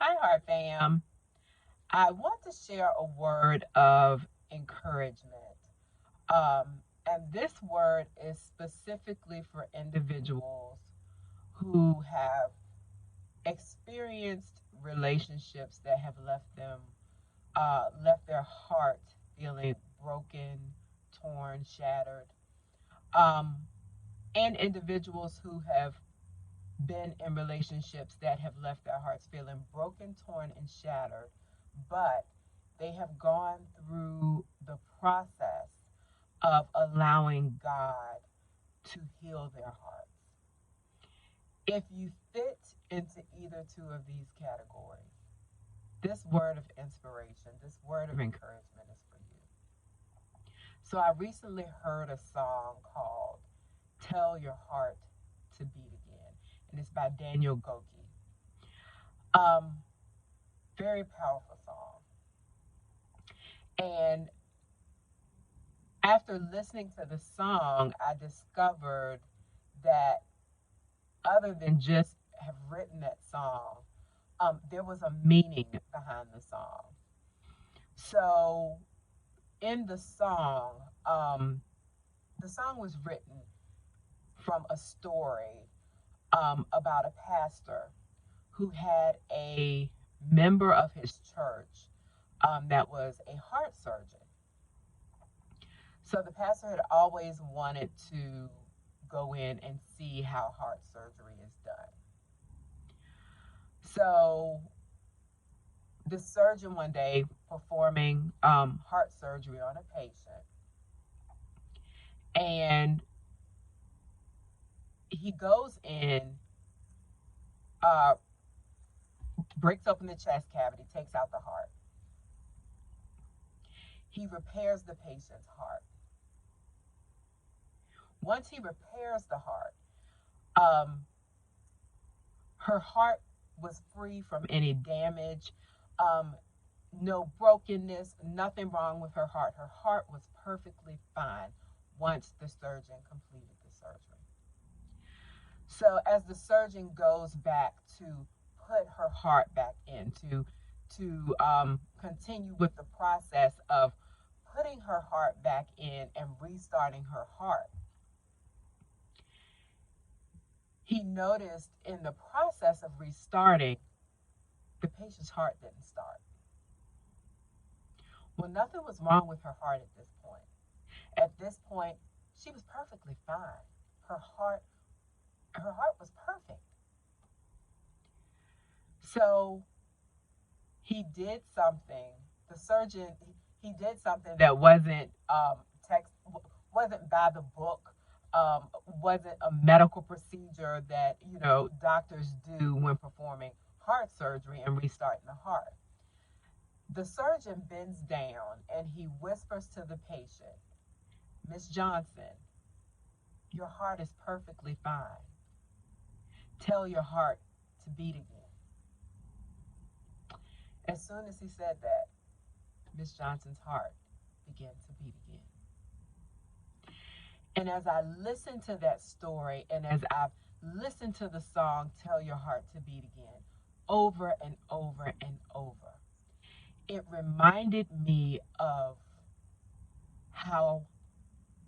Hi, Heart Fam. I want to share a word of encouragement. And this word is specifically for individuals who have experienced relationships that have left their heart feeling broken, torn, shattered, um, and individuals who have been in relationships that have left their hearts feeling broken, torn, and shattered, but they have gone through the process of allowing God to heal their hearts. If you fit into either two of these categories, this word of inspiration, this word of encouragement is for you. So I recently heard a song called Tell Your Heart to Beat Again, and it's by Daniel Goki. Um, Very powerful song. And after listening to the song, I discovered that other than just have written that song, there was a meaning behind the song. So in um, the song was written from a story about a pastor who had a member of his church that was a heart surgeon. So the pastor had always wanted to go in and see how heart surgery is done. So the surgeon one day performing heart surgery on a patient, and he goes in, uh, breaks open the chest cavity, takes out the heart. He repairs the patient's heart. Once he repairs the heart, um, her heart was free from any damage, um, no brokenness, nothing wrong with her heart. Her heart was perfectly fine once the surgeon completed the surgery. So as the surgeon goes back to put her heart back in, to continue with the process of putting her heart back in and restarting her heart, he noticed in the process of restarting, the patient's heart didn't start. Well, nothing was wrong with her heart at this point. At this point, she was perfectly fine. Her heart, her heart was perfect. So he did something. The surgeon, he did something that text, wasn't by the book, wasn't a medical procedure that doctors do when performing heart surgery and restarting the heart. The surgeon bends down and he whispers to the patient, Miss Johnson, your heart is perfectly fine. Tell your heart to beat again. As soon as he said that, Miss Johnson's heart began to beat again. And as I listened to that story and as I've listened to the song Tell Your Heart to Beat Again over and over and over, it reminded me of how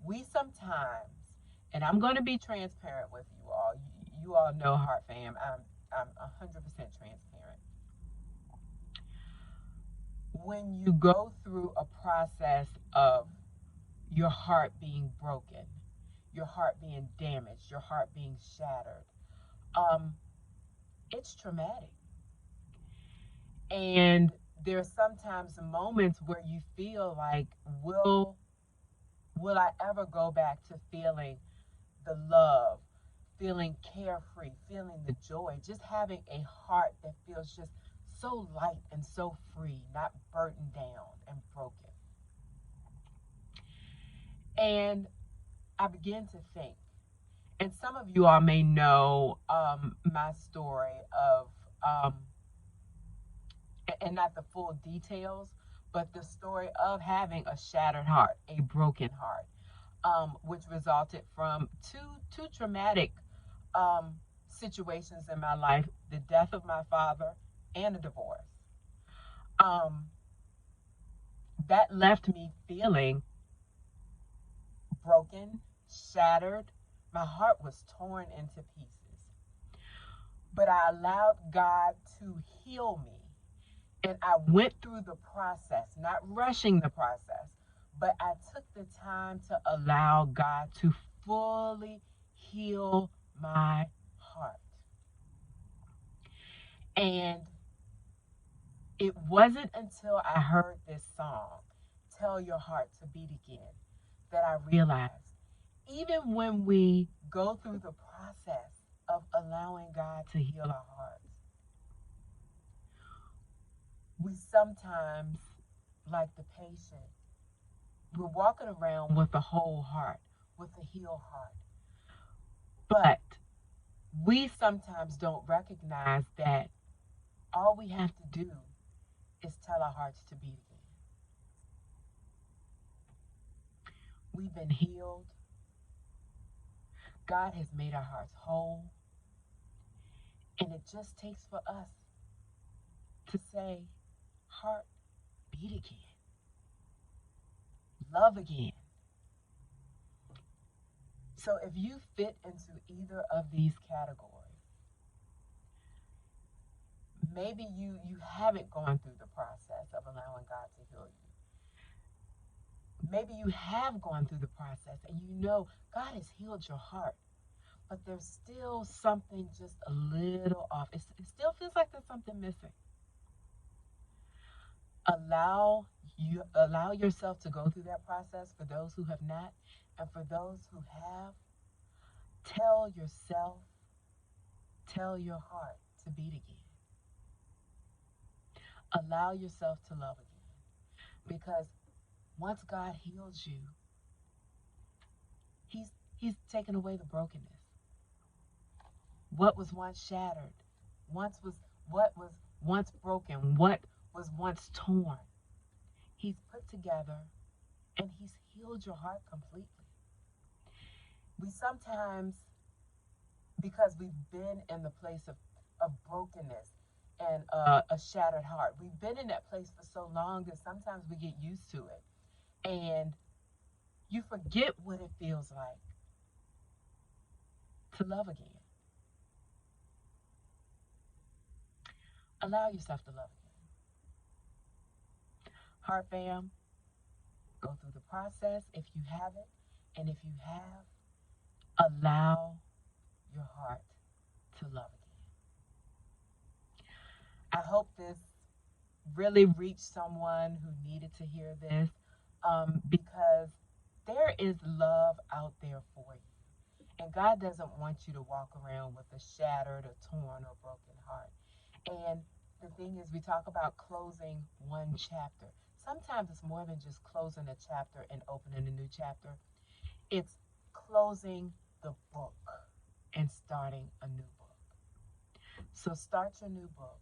we sometimes, and I'm going to be transparent with you all. You all know Heart Fam. I'm 100% transparent. When you go through a process of your heart being broken, your heart being damaged, your heart being shattered, um, it's traumatic. And there's sometimes moments where you feel like, will will I ever go back to feeling the love, feeling carefree, feeling the joy, just having a heart that feels just so light and so free, not burdened down and broken. And I began to think, and some of you all may know my story of, um, and not the full details, but the story of having a shattered heart, a broken heart, which resulted from two traumatic um, situations in my life: the death of my father and a divorce. Um, that left me feeling broken, shattered. My heart was torn into pieces. But I allowed God to heal me. And I went through the process, not rushing the process, but I took the time to allow God to fully heal my heart. And it wasn't until I heard this song, Tell Your Heart to Beat Again, that I realized even when we go through the process of allowing God to heal our hearts, we sometimes, like the patient, we're walking around with a whole heart, with a healed heart. But we sometimes don't recognize that all we have to do is tell our hearts to beat again. We've been healed. God has made our hearts whole. And it just takes for us to say, heart, beat again. Love again. So if you fit into either of these categories, maybe you haven't gone through the process of allowing God to heal you. Maybe you have gone through the process and you know God has healed your heart, but there's still something just a little off. It still feels like there's something missing. Allow yourself to go through that process for those who have not, and for those who have, tell yourself, tell your heart to beat again. Allow yourself to love again. Because once God heals you, He's taken away the brokenness. What was once shattered, what was once broken, what was once torn, He's put together and He's healed your heart completely. We sometimes, because we've been in the place of brokenness and a shattered heart, we've been in that place for so long that sometimes we get used to it. And you forget what it feels like to love again. Allow yourself to love again. Heart fam, go through the process if you haven't. And if you have, allow your heart to love again. I hope this really reached someone who needed to hear this, because there is love out there for you. And God doesn't want you to walk around with a shattered or torn or broken heart. And the thing is, we talk about closing one chapter. Sometimes it's more than just closing a chapter and opening a new chapter. It's closing the book and starting a new book. So start your new book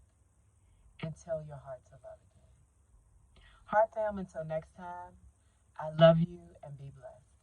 and tell your heart to love again. Heart fam, until next time, I love you and be blessed.